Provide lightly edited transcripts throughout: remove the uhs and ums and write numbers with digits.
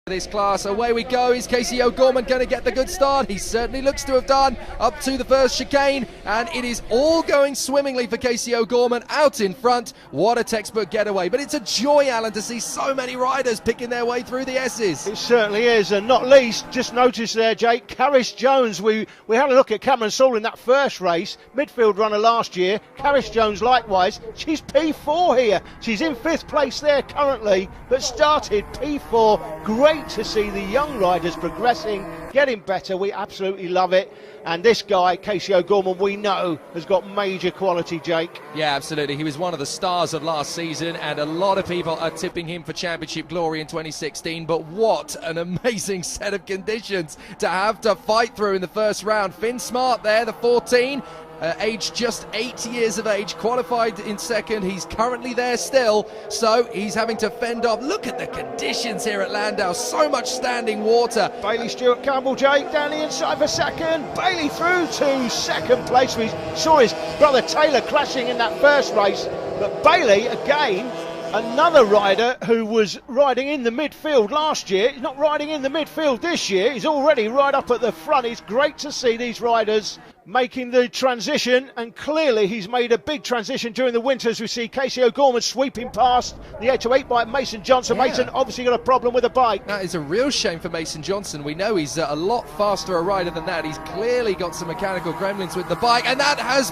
This class, away we go. Is Casey O'Gorman going to get the good start? He certainly looks to have done, up to the first chicane, and it is all going swimmingly for Casey O'Gorman out in front. What a textbook getaway, but it's a joy, Alan, to see so many riders picking their way through the S's. It certainly is, and not least, just notice there, Jake, Caris Jones. We had a look at Cameron Saul in that first race, midfield runner last year. Caris Jones likewise, she's P4 here. She's in 5th place there currently, but started P4. Great to see the young riders progressing, getting better. We absolutely love it. And this guy, Casey O'Gorman, we know has got major quality, Jake. Yeah, absolutely. He was one of the stars of last season, and a lot of people are tipping him for championship glory in 2016. But what an amazing set of conditions to have to fight through in the first round. Finn Smart there, the 14. Aged just 8 years of age, qualified in second. He's currently there still, so he's having to fend off. Look at the conditions here at Landau, so much standing water. Bailey Stewart Campbell, Jake, down the inside for second. Bailey through to second place. We saw his brother Taylor crashing in that first race, but Bailey again, another rider who was riding in the midfield last year. He's not riding in the midfield this year. He's already right up at the front. It's great to see these riders making the transition, and clearly he's made a big transition during the winter, as we see Casey O'Gorman sweeping past the 808 by Mason Johnson. Yeah. Mason obviously got a problem with the bike. That is a real shame for Mason Johnson. We know he's a lot faster a rider than that. He's clearly got some mechanical gremlins with the bike, and that's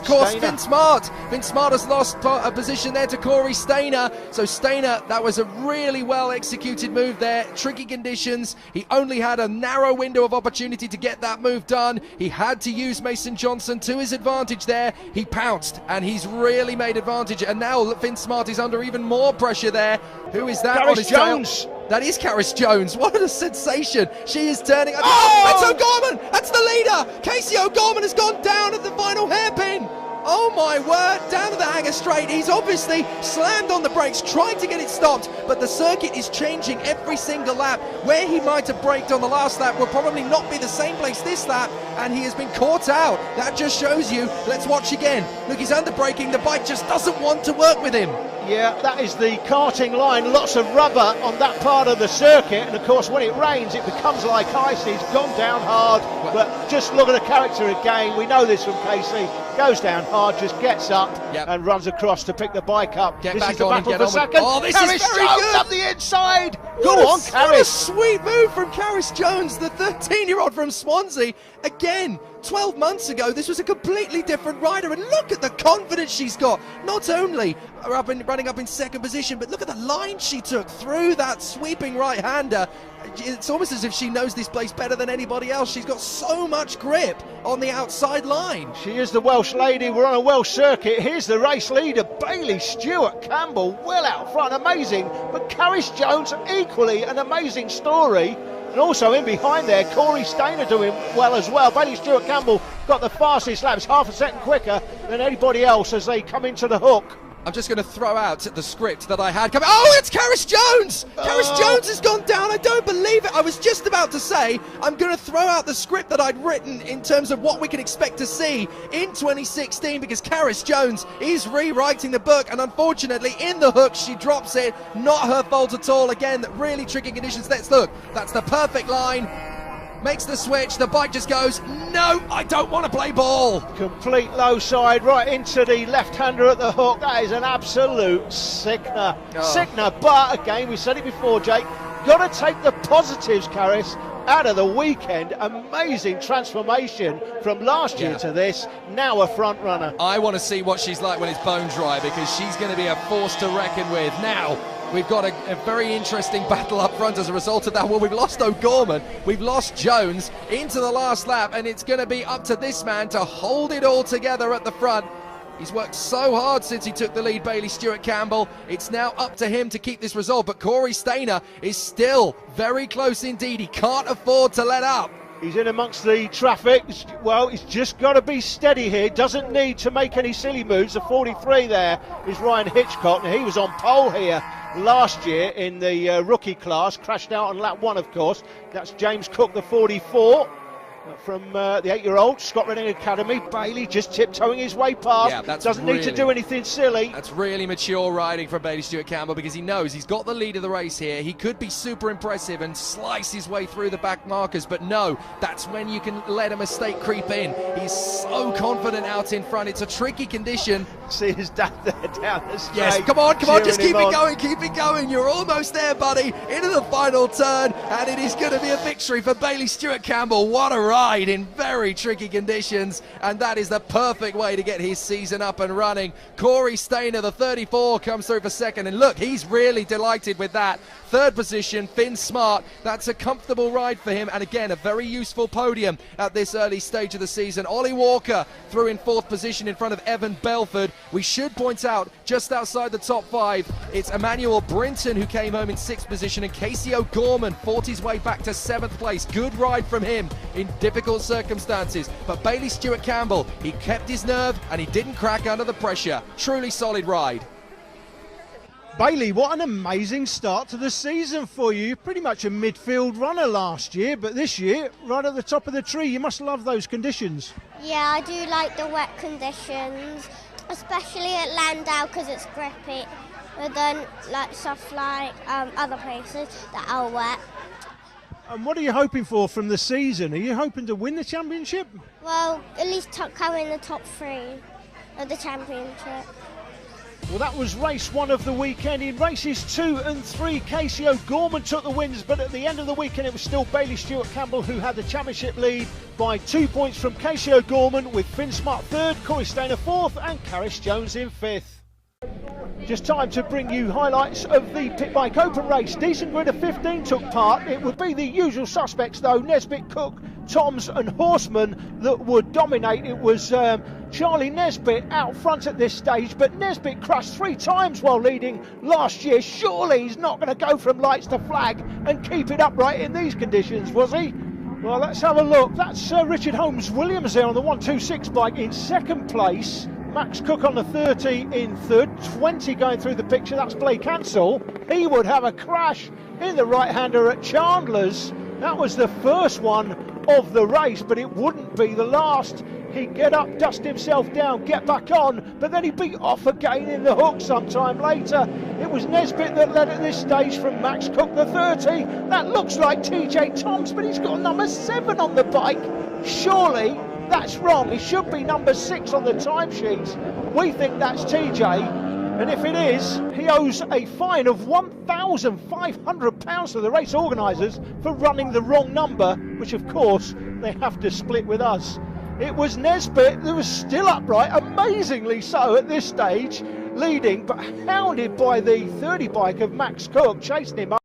caused Finn Smart. Finn Smart has lost a position there to Corey Stainer. So Stainer, that was a really well executed move there. Tricky conditions. He only had a narrow window of opportunity to get that move done. He had to use Mason Johnson to his advantage there. He pounced, and he's really made advantage, and now Finn Smart is under even more pressure there. Who is that on his Jones. tail? That is Caris Jones. What a sensation. She is turning. Oh, it's O'Gorman. That's the leader. Casey O'Gorman has gone down at the final hairpin. Oh my word, down to the hanger straight. He's obviously slammed on the brakes, trying to get it stopped, but the circuit is changing every single lap. Where he might have braked on the last lap will probably not be the same place this lap, and he has been caught out. That just shows you. Let's watch again. Look, he's under braking. The bike just doesn't want to work with him. Yeah, that is the karting line. Lots of rubber on that part of the circuit, and of course when it rains it becomes like ice. He's gone down hard, but just look at the character again. We know this from Casey. Goes down hard, just gets up and runs across to pick the bike up. Get this back is the on battle and get for on with- second. Oh, this Caris is very Jones good. up the inside. Go on, What a Caris. sweet move from Caris Jones, the 13-year-old from Swansea. Again, 12 months ago, this was a completely different rider, and look at the confidence she's got. Not only running up in second position, but look at the line she took through that sweeping right-hander. It's almost as if she knows this place better than anybody else. She's got so much grip on the outside line. She is the Welsh lady. We're on a Welsh circuit. Here's the race leader, Bailey Stewart Campbell, well out front, amazing. But Caris Jones, equally an amazing story. And also in behind there, Corey Stainer doing well as well. Bailey Stewart Campbell got the fastest laps, half a second quicker than anybody else as they come into the hook. I'm just going to throw out the script that I had coming. Oh, it's Karis Jones! Karis Jones has gone down. I don't believe it. I was just about to say I'm going to throw out the script that I'd written in terms of what we can expect to see in 2016, because Karis Jones is rewriting the book, and unfortunately in the hook she drops it. Not her fault at all. Again, really tricky conditions. Let's look. That's the perfect line. Makes the switch, the bike just goes, no, I don't want to play ball. Complete low side right into the left-hander at the hook. That is an absolute sickener. Sickener, but again, we said it before, Jake, got to take the positives, Karis, out of the weekend. Amazing transformation from last year to this, now a front runner. I want to see what she's like when it's bone dry, because she's going to be a force to reckon with. Now, we've got a very interesting battle up front as a result of that. Well, we've lost O'Gorman, we've lost Jones into the last lap, and it's going to be up to this man to hold it all together at the front. He's worked so hard since he took the lead, Bailey Stewart-Campbell. It's now up to him to keep this result, but Corey Stainer is still very close indeed. He can't afford to let up. He's in amongst the traffic. Well, he's just got to be steady here. Doesn't need to make any silly moves. The 43 there is Ryan Hitchcock. Now, he was on pole here last year in the rookie class. Crashed out on lap 1, of course. That's James Cook, the 44. From the 8-year-old Scott Redding Academy. Bailey just tiptoeing his way past. Yeah, doesn't need to do anything silly. That's really mature riding from Bailey Stewart-Campbell, because he knows he's got the lead of the race here. He could be super impressive and slice his way through the back markers, but no, that's when you can let a mistake creep in. He's so confident out in front. It's a tricky condition. See his dad there down the straight. Yes, come on, just keep it going. You're almost there, buddy. Into the final turn, and it is going to be a victory for Bailey Stewart-Campbell. What a ride in very tricky conditions, and that is the perfect way to get his season up and running. Corey Stainer, the 34, comes through for second, and look, he's really delighted with that. Third position, Finn Smart. That's a comfortable ride for him, and again, a very useful podium at this early stage of the season. Ollie Walker through in 4th position in front of Evan Belford. We should point out, just outside the top 5, it's Emmanuel Brinton who came home in 6th position, and Casey O'Gorman fought his way back to 7th place. Good ride from him in difficult circumstances, but Bailey Stewart-Campbell, he kept his nerve and he didn't crack under the pressure. Truly solid ride. Bailey, what an amazing start to the season for you. You're pretty much a midfield runner last year, but this year, right at the top of the tree. You must love those conditions. Yeah, I do like the wet conditions, especially at Landau because it's grippy, but then like stuff like other places that are wet. And what are you hoping for from the season? Are you hoping to win the championship? Well, at least come in the top 3 of the championship. Well, that was race 1 of the weekend. In races 2 and 3, Casey O'Gorman took the wins, but at the end of the weekend, it was still Bailey Stewart-Campbell who had the championship lead by 2 points from Casey O'Gorman, with Finn Smart 3rd, Corey Stainer 4th, and Karis Jones in 5th. Just time to bring you highlights of the Pit Bike Open race. Decent grid of 15 took part. It would be the usual suspects though, Nesbitt, Cook, Toms and Horseman that would dominate. It was Charlie Nesbitt out front at this stage, but Nesbitt crashed 3 times while leading last year. Surely he's not going to go from lights to flag and keep it upright in these conditions, was he? Well, let's have a look. That's Richard Holmes Williams there on the 126 bike in 2nd place. Max Cook on the 30 in 3rd, 20 going through the picture, that's Blake Ansell. He would have a crash in the right-hander at Chandler's. That was the first one of the race, but it wouldn't be the last. He'd get up, dust himself down, get back on, but then he'd be off again in the hook sometime later. It was Nesbitt that led at this stage from Max Cook, the 30. That looks like TJ Toms, but he's got number 7 on the bike. Surely that's wrong. It should be number 6 on the timesheets. We think that's TJ, and if it is, he owes a fine of £1,500 to the race organisers for running the wrong number, which of course they have to split with us. It was Nesbitt who was still upright, amazingly so at this stage, leading, but hounded by the 30 bike of Max Cook, chasing him up.